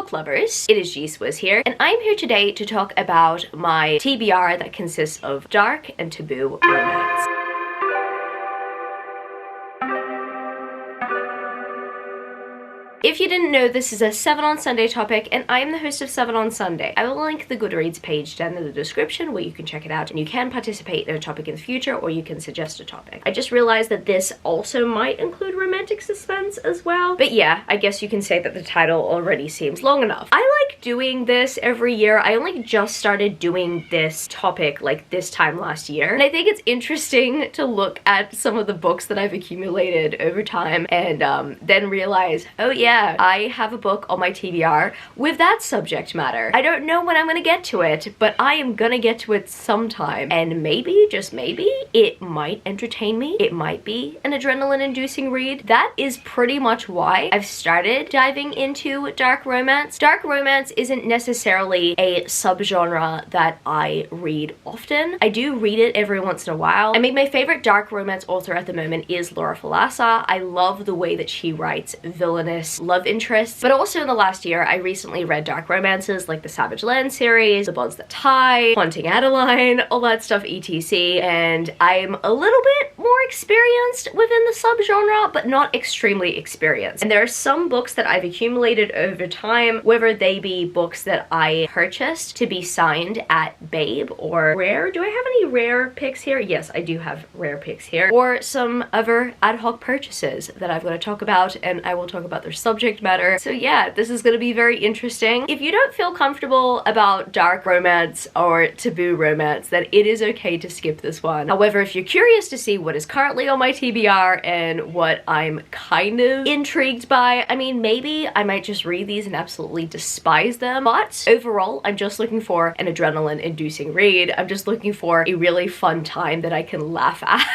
book lovers, it is GSwiz here, and I'm here today to talk about my TBR that consists of dark and taboo romance. If you didn't know, this is a 7 on Sunday topic, and I am the host of 7 on Sunday. I will link the Goodreads page down in the description where you can check it out, and you can participate in a topic in the future, or you can suggest a topic. I just realized that this also might include romantic suspense as well. But yeah, I guess you can say that the title already seems long enough. I like doing this every year. I only just started doing this topic like this time last year, and I think it's interesting to look at some of the books that I've accumulated over time and then realize, oh yeah, I have a book on my TBR with that subject matter. I don't know when I'm gonna get to it, but I am gonna get to it sometime, and maybe, just maybe, it might entertain me. It might be an adrenaline-inducing read. That is pretty much why I've started diving into dark romance. Dark romance isn't necessarily a subgenre that I read often. I do read it every once in a while. I mean, my favorite dark romance author at the moment is Laura Falasa. I love the way that she writes villainous love interests, but also in the last year I recently read dark romances like the Savage Land series, The Bonds That Tie, Haunting Adeline, all that stuff etc, and I'm a little bit more experienced within the subgenre, but not extremely experienced. And there are some books that I've accumulated over time, whether they be books that I purchased to be signed at Babe or Rare. Do I have any Rare picks here? Yes, I do have Rare picks here. Or some other ad hoc purchases that I've got to talk about, and I will talk about their subject matter. So yeah, this is gonna be very interesting. If you don't feel comfortable about dark romance or taboo romance, then it is okay to skip this one. However, if you're curious to see what is currently on my TBR and what I'm kind of intrigued by, I mean, maybe I might just read these and absolutely despise them, but overall, I'm just looking for an adrenaline-inducing read. I'm just looking for a really fun time that I can laugh at.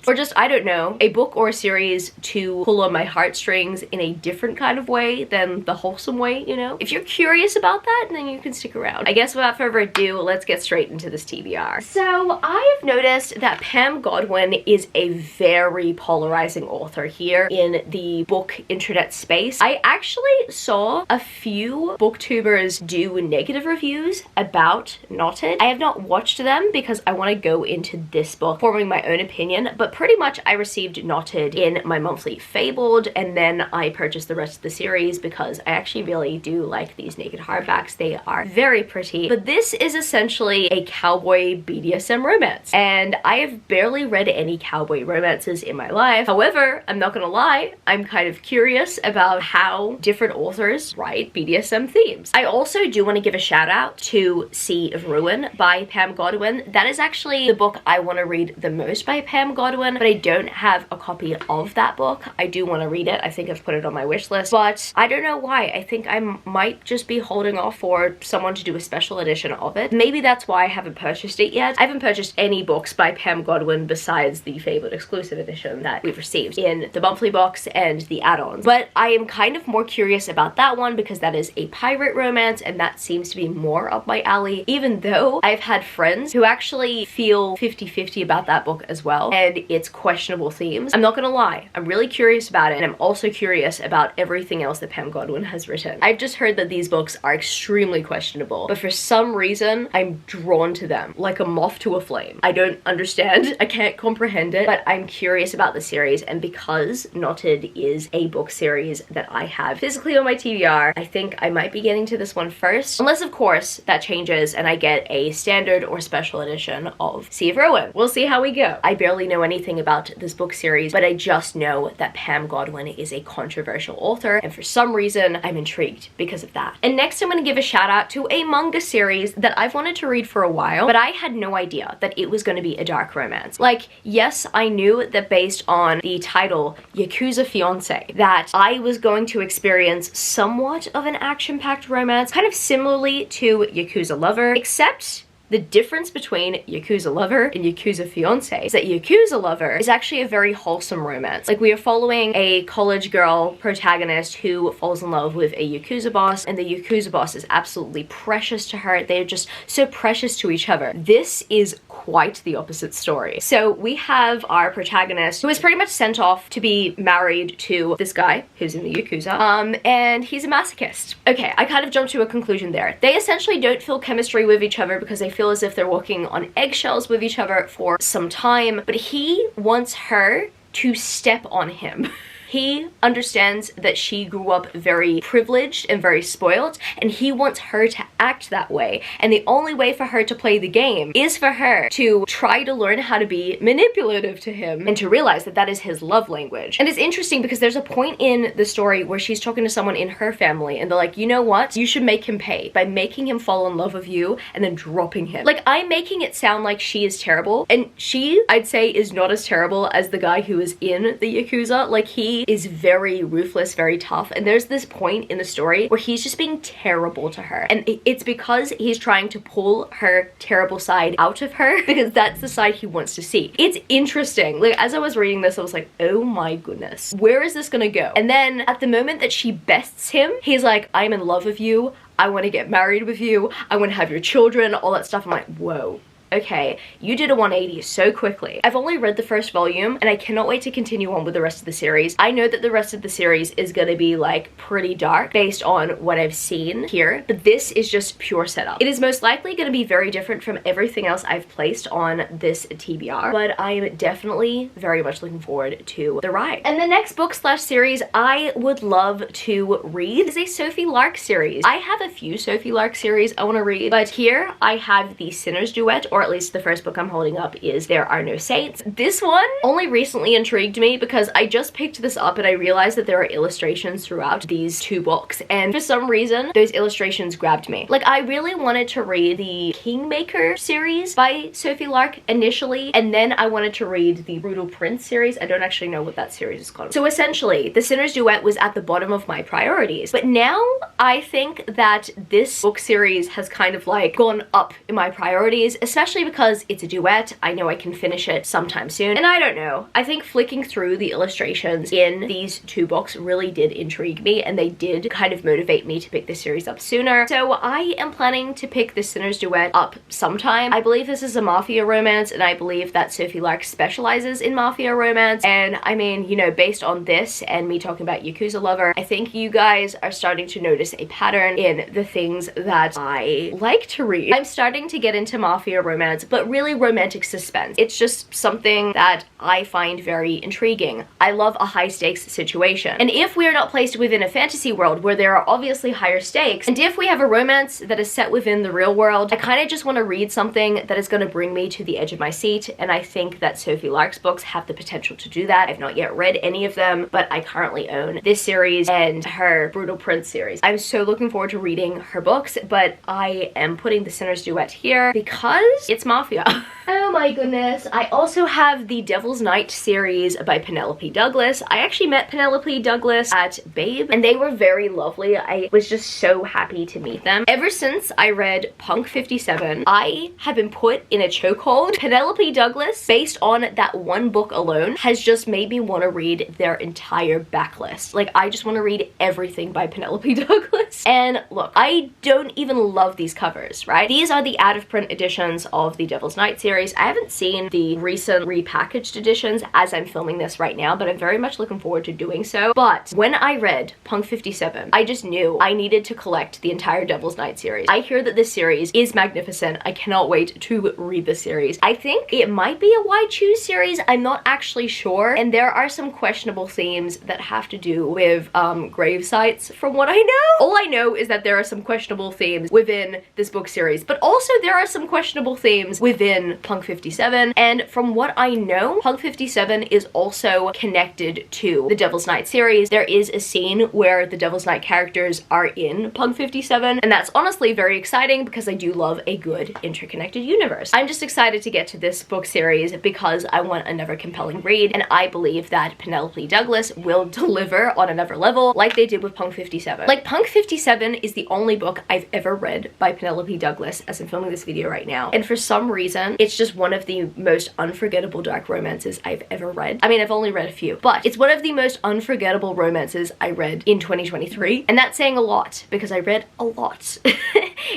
Or just, I don't know, a book or a series to pull on my heartstrings in a different kind of way than the wholesome way, you know? If you're curious about that, then you can stick around. I guess without further ado, let's get straight into this TBR. So I have noticed that Pam Godwin is a very polarizing author here in the book internet space. I actually saw a few booktubers do negative reviews about Knotted. I have not watched them because I want to go into this book forming my own opinion, but pretty much I received Knotted in my monthly Fabled, and then I purchased the rest of the series because I actually really do like these naked hardbacks. They are very pretty, but this is essentially a cowboy BDSM romance, and I have barely read any cowboy romances in my life. However, I'm not gonna lie, I'm kind of curious about how different authors write BDSM themes. I also do want to give a shout out to Sea of Ruin by Pam Godwin. That is actually the book I want to read the most by Pam Godwin, but I don't have a copy of that book. I do want to read it. I think I've put it on my wish list, but I don't know why. I think I might just be holding off for someone to do a special edition of it. Maybe that's why I haven't purchased it yet. I haven't purchased any books by Pam Godwin besides the Fabled exclusive edition that we've received in the monthly box and the add-ons, but I am kind of more curious about that one because that is a pirate romance, and that seems to be more up my alley, even though I've had friends who actually feel 50-50 about that book as well, and its questionable themes. I'm not gonna lie, I'm really curious about it, and I'm also curious about everything else that Pam Godwin has written. I've just heard that these books are extremely questionable, but for some reason, I'm drawn to them like a moth to a flame. I don't understand, I can't comprehend it, but I'm curious about the series, and because Knotted is a book series that I have physically on my TBR, I think I might be getting to this one first, unless of course that changes and I get a standard or special edition of Sea of Ruin. We'll see how we go. I barely know anything about this book series, but I just know that Pam Godwin is a controversial author, and for some reason I'm intrigued because of that. And next I'm going to give a shout out to a manga series that I've wanted to read for a while, but I had no idea that it was going to be a dark romance. Like, yes, I knew that based on the title Yakuza Fiance that I was going to experience somewhat of an action-packed romance, kind of similarly to Yakuza Lover, except The difference between Yakuza Lover and Yakuza Fiance is that Yakuza Lover is actually a very wholesome romance. Like, we are following a college girl protagonist who falls in love with a Yakuza boss, and the Yakuza boss is absolutely precious to her. They're just so precious to each other. This is quite the opposite story. So we have our protagonist who is pretty much sent off to be married to this guy who's in the Yakuza, and he's a masochist. Okay, I kind of jumped to a conclusion there. They essentially don't feel chemistry with each other because they feel as if they're walking on eggshells with each other for some time, but he wants her to step on him. He understands that she grew up very privileged and very spoiled, and he wants her to act that way. And the only way for her to play the game is for her to try to learn how to be manipulative to him and to realize that that is his love language. And it's interesting because there's a point in the story where she's talking to someone in her family and they're like, you know what? You should make him pay by making him fall in love with you and then dropping him. Like, I'm making it sound like she is terrible, and she, I'd say, is not as terrible as the guy who is in the Yakuza. Like, he is very ruthless, very tough, and there's this point in the story where he's just being terrible to her, and it's because he's trying to pull her terrible side out of her because that's the side he wants to see. It's interesting. Like, as I was reading this, I was like, oh my goodness, where is this gonna go? And then at the moment that she bests him, he's like, I'm in love with you, I want to get married with you, I want to have your children, all that stuff. I'm like, whoa. Okay, you did a 180 so quickly. I've only read the first volume and I cannot wait to continue on with the rest of the series. I know that the rest of the series is gonna be like pretty dark based on what I've seen here, but this is just pure setup. It is most likely gonna be very different from everything else I've placed on this TBR, but I am definitely very much looking forward to the ride. And the next book slash series I would love to read is a Sophie Lark series. I have a few Sophie Lark series I want to read, but here I have the Sinner's Duet, or at least the first book I'm holding up is There Are No Saints. This one only recently intrigued me because I just picked this up and I realized that there are illustrations throughout these two books, and for some reason those illustrations grabbed me. Like, I really wanted to read the Kingmaker series by Sophie Lark initially, and then I wanted to read the Brutal Prince series. I don't actually know what that series is called. So essentially, the Sinner's Duet was at the bottom of my priorities, but now I think that this book series has kind of like gone up in my priorities, especially because it's a duet. I know I can finish it sometime soon, and I don't know, I think flicking through the illustrations in these two books really did intrigue me, and they did kind of motivate me to pick this series up sooner. So I am planning to pick the Sinner's Duet up sometime. I believe this is a mafia romance, and I believe that Sophie Lark specializes in mafia romance, and I mean, you know, based on this and me talking about Yakuza Lover, I think you guys are starting to notice a pattern in the things that I like to read. I'm starting to get into mafia romance, but really romantic suspense. It's just something that I find very intriguing. I love a high stakes situation. And if we are not placed within a fantasy world where there are obviously higher stakes, and if we have a romance that is set within the real world, I kind of just want to read something that is going to bring me to the edge of my seat, and I think that Sophie Lark's books have the potential to do that. I've not yet read any of them, but I currently own this series and her Brutal Prince series. I'm so looking forward to reading her books, but I am putting the Sinner's Duet here because it's mafia. Oh my goodness. I also have the Devil's Night series by Penelope Douglas. I actually met Penelope Douglas at Babe, and they were very lovely. I was just so happy to meet them. Ever since I read Punk 57, I have been put in a chokehold. Penelope Douglas, based on that one book alone, has just made me want to read their entire backlist. Like, I just want to read everything by Penelope Douglas. And look, I don't even love these covers, right? These are the out-of-print editions of the Devil's Night series. I haven't seen the recent repackaged editions as I'm filming this right now, but I'm very much looking forward to doing so. But when I read Punk 57, I just knew I needed to collect the entire Devil's Night series. I hear that this series is magnificent. I cannot wait to read this series. I think it might be a Why Choose series. I'm not actually sure, and there are some questionable themes that have to do with grave sites from what I know. All I know is that there are some questionable themes within this book series, but also there are some questionable themes within Punk 57, and from what I know, Punk 57 is also connected to the Devil's Night series. There is a scene where the Devil's Night characters are in Punk 57, and that's honestly very exciting because I do love a good interconnected universe. I'm just excited to get to this book series because I want another compelling read, and I believe that Penelope Douglas will deliver on another level like they did with Punk 57. Like, Punk 57 is the only book I've ever read by Penelope Douglas as I'm filming this video right now, and for some reason it's just one of the most unforgettable dark romances I've ever read. I mean, I've only read a few, but it's one of the most unforgettable romances I read in 2023, and that's saying a lot because I read a lot.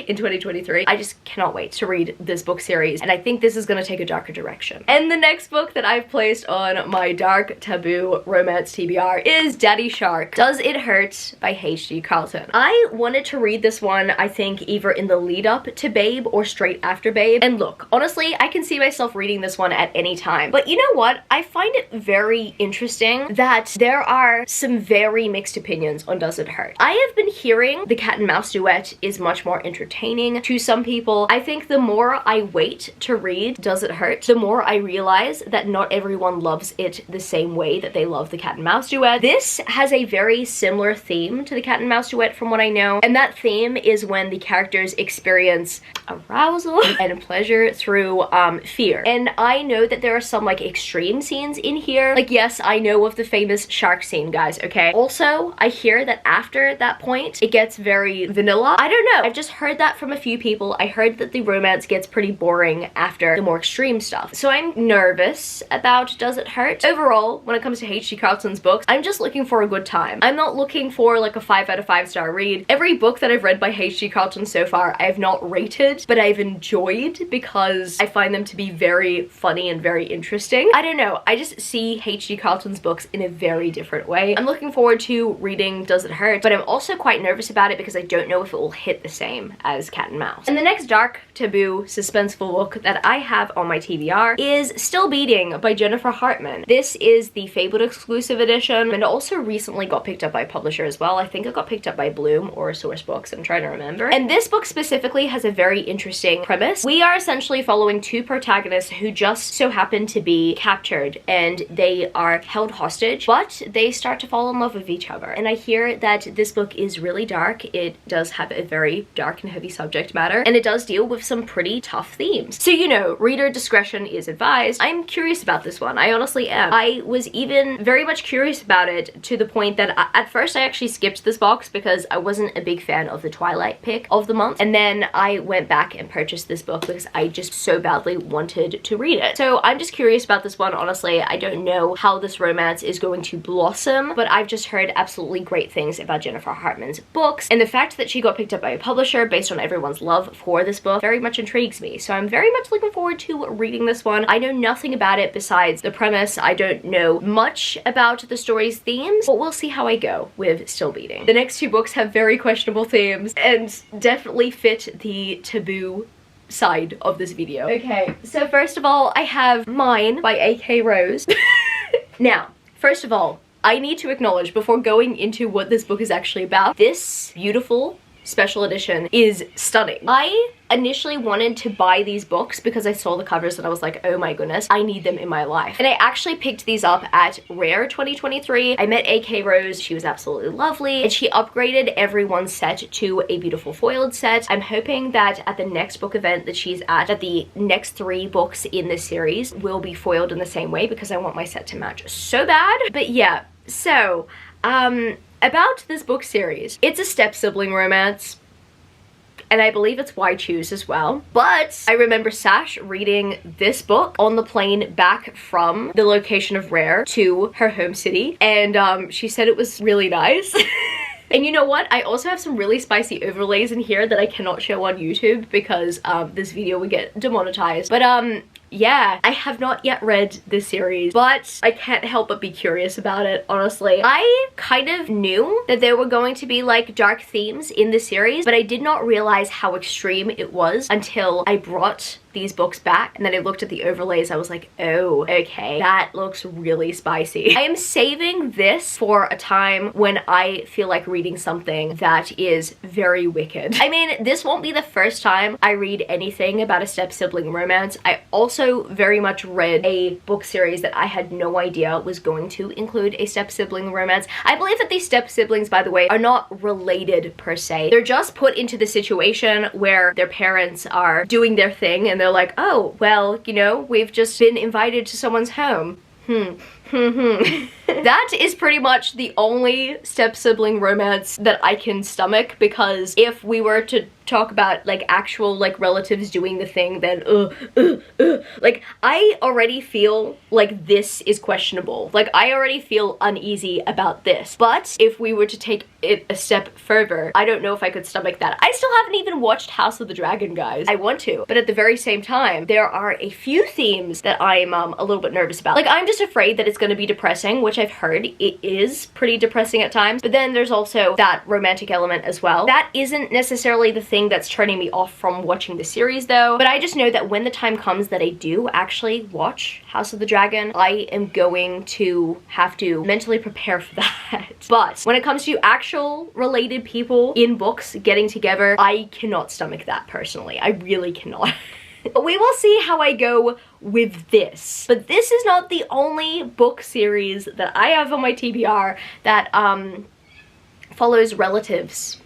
in 2023. I just cannot wait to read this book series, and I think this is gonna take a darker direction. And the next book that I've placed on my dark taboo romance TBR is Daddy Shark, Does It Hurt by H.G. Carlton. I wanted to read this one, I think, either in the lead up to Babe or straight after Babe. And look, honestly, I can see myself reading this one at any time. But you know what? I find it very interesting that there are some very mixed opinions on Does It Hurt. I have been hearing the cat and mouse duet is much more entertaining to some people. I think the more I wait to read Does It Hurt, the more I realize that not everyone loves it the same way that they love the cat and mouse duet. This has a very similar theme to the cat and mouse duet from what I know, and that theme is when the characters experience arousal and pleasure through fear. And I know that there are some like extreme scenes in here. Like, yes, I know of the famous shark scene, guys, okay? Also, I hear that after that point, it gets very vanilla. I don't know. I've just heard that from a few people. I heard that the romance gets pretty boring after the more extreme stuff. So I'm nervous about Does It Hurt. Overall, when it comes to H.G. Carlton's books, I'm just looking for a good time. I'm not looking for like a 5 out of 5 star read. Every book that I've read by H.G. Carlton so far, I have not rated, but I've enjoyed because I find them to be very funny and very interesting. I don't know. I just see H.G. Carlton's books in a very different way. I'm looking forward to reading Does It Hurt, but I'm also quite nervous about it because I don't know if it will hit the same as Cat and Mouse. And the next dark, taboo, suspenseful book that I have on my TBR is Still Beating by Jennifer Hartman. This is the Fabled exclusive edition, and also recently got picked up by a publisher as well. I think it got picked up by Bloom or Source Books. I'm trying to remember. And this book specifically has a very interesting premise. We are essentially following two protagonists who just so happen to be captured, and they are held hostage, but they start to fall in love with each other. And I hear that this book is really dark. It does have a very dark and heavy subject matter, and it does deal with some pretty tough themes. So, you know, reader discretion is advised. I'm curious about this one. I honestly am. I was even very much curious about it to the point that at first I actually skipped this box because I wasn't a big fan of the Twilight pick of the month, and then I went back and purchased this book because I just so badly wanted to read it. So I'm just curious about this one, honestly. I don't know how this romance is going to blossom, but I've just heard absolutely great things about Jennifer Hartman's books, and the fact that she got picked up by a publisher based on everyone's love for this book very much intrigues me. So I'm very much looking forward to reading this one. I know nothing about it besides the premise. I don't know much about the story's themes, but we'll see how I go with Still Beating. The next two books have very questionable themes and definitely fit the taboo side of this video. Okay, so first of all, I have Mine by A.K. Rose. Now, first of all, I need to acknowledge before going into what this book is actually about, this beautiful special edition is stunning. I initially wanted to buy these books because I saw the covers and I was like, oh my goodness, I need them in my life. And I actually picked these up at Rare 2023. I met A.K. Rose. She was absolutely lovely, and she upgraded everyone's set to a beautiful foiled set. I'm hoping that at the next book event that she's at, that the next 3 books in this series will be foiled in the same way because I want my set to match so bad. But yeah, so about this book series, it's a step-sibling romance, and I believe it's Why Choose as well. But I remember Sash reading this book on the plane back from the location of Rare to her home city, and she said it was really nice. And you know what? I also have some really spicy overlays in here that I cannot show on YouTube because this video would get demonetized. But yeah, I have not yet read this series, but I can't help but be curious about it, honestly. I kind of knew that there were going to be like dark themes in the series, but I did not realize how extreme it was until I brought these books back and then I looked at the overlays. I was like, oh, okay, that looks really spicy. I am saving this for a time when I feel like reading something that is very wicked. I mean, this won't be the first time I read anything about a step-sibling romance. I also very much read a book series that I had no idea was going to include a step-sibling romance. I believe that these step-siblings, by the way, are not related per se. They're just put into the situation where their parents are doing their thing and they're like, oh, well, you know, we've just been invited to someone's home. That is pretty much the only step-sibling romance that I can stomach, because if we were to talk about like actual like relatives doing the thing, then like I already feel like this is questionable. Like I already feel uneasy about this. But if we were to take it a step further, I don't know if I could stomach that. I still haven't even watched House of the Dragon, guys. I want to, but at the very same time, there are a few themes that I'm a little bit nervous about. Like I'm just afraid that it's going to be depressing, which I've heard it is pretty depressing at times, but then there's also that romantic element as well. That isn't necessarily the thing that's turning me off from watching the series though, but I just know that when the time comes that I do actually watch House of the Dragon, I am going to have to mentally prepare for that. But when it comes to actual related people in books getting together, I cannot stomach that personally. I really cannot. But we will see how I go with this. But this is not the only book series that I have on my TBR that follows relatives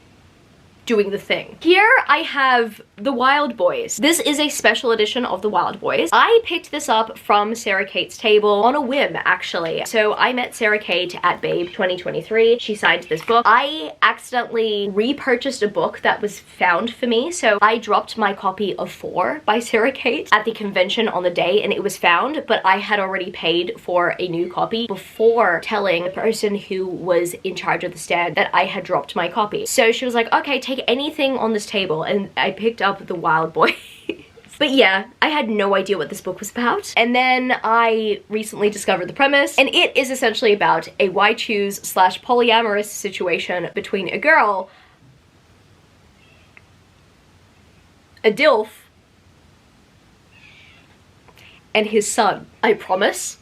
doing the thing. Here I have The Wild Boys. This is a special edition of The Wild Boys. I picked this up from Sarah Kate's table on a whim, actually. So I met Sarah Kate at Babe 2023. She signed this book. I accidentally repurchased a book that was found for me, so I dropped my copy of 4 by Sarah Kate at the convention on the day, and it was found, but I had already paid for a new copy before telling the person who was in charge of the stand that I had dropped my copy. So she was like, okay, take anything on this table, and I picked up The Wild Boys. But yeah, I had no idea what this book was about. And then I recently discovered the premise, and it is essentially about a why choose / polyamorous situation between a girl, a DILF, and his son. I promise,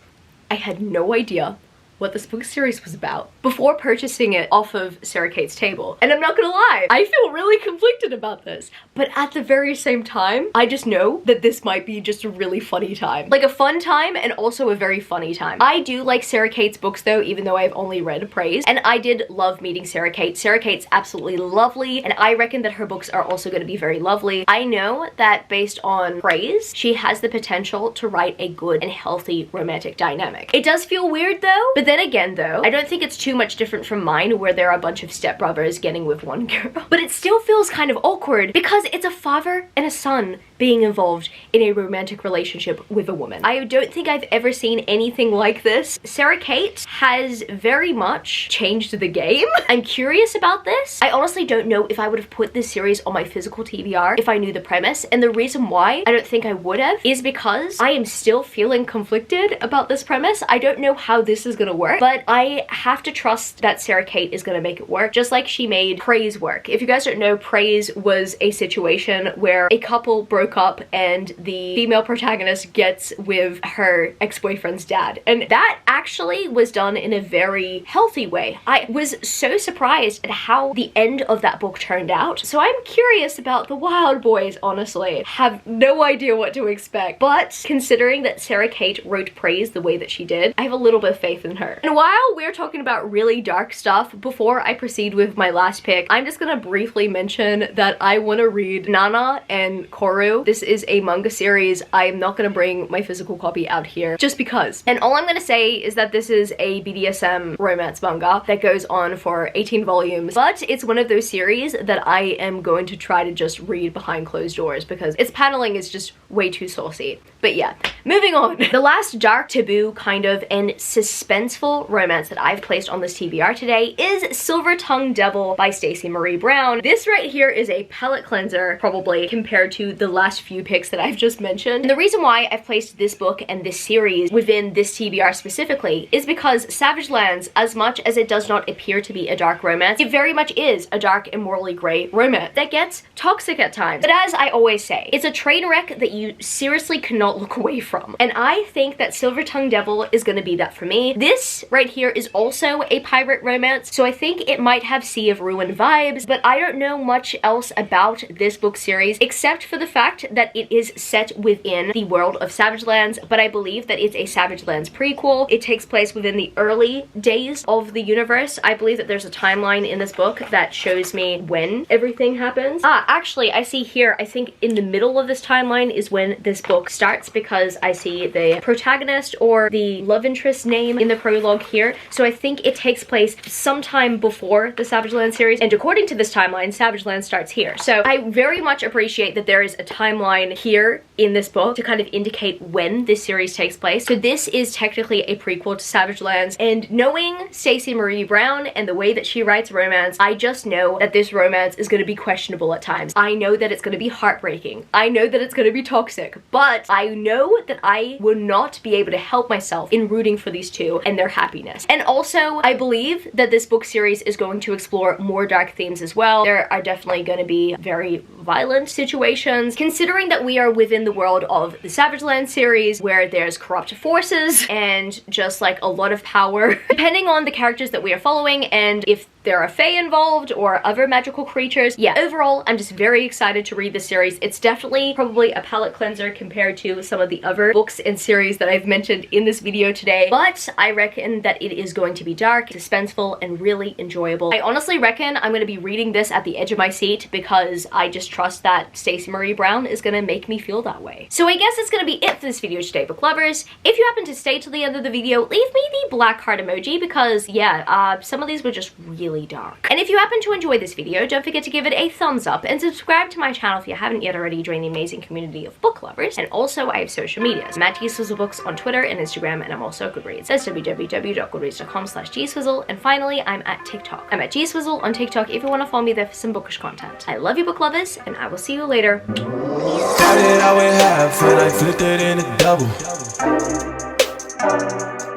I had no idea what this book series was about before purchasing it off of Sarah Kate's table. And I'm not gonna lie, I feel really conflicted about this. But at the very same time, I just know that this might be just a really funny time. Like a fun time and also a very funny time. I do like Sarah Kate's books though, even though I've only read praise. And I did love meeting Sarah Kate. Sarah Kate's absolutely lovely, and I reckon that her books are also gonna be very lovely. I know that based on praise, she has the potential to write a good and healthy romantic dynamic. It does feel weird though, but then again though, I don't think it's too much different from mine, where there are a bunch of stepbrothers getting with one girl. But it still feels kind of awkward because it's a father and a son being involved in a romantic relationship with a woman. I don't think I've ever seen anything like this. Sarah Kate has very much changed the game. I'm curious about this. I honestly don't know if I would have put this series on my physical TBR if I knew the premise, and the reason why I don't think I would have is because I am still feeling conflicted about this premise. I don't know how this is gonna work, but I have to trust that Sarah Kate is gonna make it work, just like she made Praise work. If you guys don't know, Praise was a situation where a couple broke up and the female protagonist gets with her ex-boyfriend's dad, and that actually was done in a very healthy way. I was so surprised at how the end of that book turned out, so I'm curious about The Wild Boys, honestly. Have no idea what to expect, but considering that Sarah Kate wrote Praise the way that she did, I have a little bit of faith in her. And while we're talking about really dark stuff, before I proceed with my last pick, I'm just gonna briefly mention that I want to read Nana and Koru. This is a manga series. I'm not gonna bring my physical copy out here just because. And all I'm gonna say is that this is a BDSM romance manga that goes on for 18 volumes, but it's one of those series that I am going to try to just read behind closed doors because its paneling is just way too saucy. But yeah, moving on. The last dark, taboo kind of and suspenseful romance that I've placed on this TBR today is Silver Tongue Devil by Stacey Marie Brown. This right here is a palette cleanser, probably, compared to the last few picks that I've just mentioned. And the reason why I've placed this book and this series within this TBR specifically is because Savage Lands, as much as it does not appear to be a dark romance, it very much is a dark and morally grey romance that gets toxic at times. But as I always say, it's a train wreck that you seriously cannot look away from. And I think that Silver Tongue Devil is going to be that for me. This right here is also a pirate romance, so I think it might have Sea of Ruin vibes, but I don't know much else about this book series except for the fact that it is set within the world of Savage Lands, but I believe that it's a Savage Lands prequel. It takes place within the early days of the universe. I believe that there's a timeline in this book that shows me when everything happens. Actually, I see here, I think in the middle of this timeline is when this book starts. starts because I see the protagonist or the love interest name in the prologue here, so I think it takes place sometime before the Savage Land series, and according to this timeline, Savage Land starts here. So I very much appreciate that there is a timeline here in this book to kind of indicate when this series takes place. So this is technically a prequel to Savage Lands, and knowing Stacey Marie Brown and the way that she writes romance, I just know that this romance is going to be questionable at times. I know that it's going to be heartbreaking. I know that it's going to be toxic, but I know that I will not be able to help myself in rooting for these two and their happiness. And also, I believe that this book series is going to explore more dark themes as well. There are definitely going to be very violent situations, considering that we are within the world of the Savage Land series, where there's corrupt forces and just like a lot of power, depending on the characters that we are following and if there are fae involved or other magical creatures. Yeah, overall, I'm just very excited to read this series. It's definitely probably a palate cleanser compared to some of the other books and series that I've mentioned in this video today, but I reckon that it is going to be dark, suspenseful, and really enjoyable. I honestly reckon I'm going to be reading this at the edge of my seat because I just trust that Stacey Marie Brown is going to make me feel that way. So I guess that's going to be it for this video today, book lovers. If you happen to stay till the end of the video, leave me the black heart emoji because, yeah, some of these were just really dark. And if you happen to enjoy this video, don't forget to give it a thumbs up and subscribe to my channel if you haven't yet already. Join the amazing community of book lovers. And also, I have social medias. I'm at gswizzelbooks on Twitter and Instagram, and I'm also at Goodreads. That's www.goodreads.com/gswizzle. And finally, I'm at TikTok. I'm at gswizzle on TikTok if you want to follow me there for some bookish content. I love you, book lovers, and I will see you later. Started out with half and I flipped it in a double.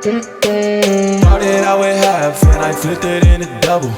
Started out with half and I flipped it in a double.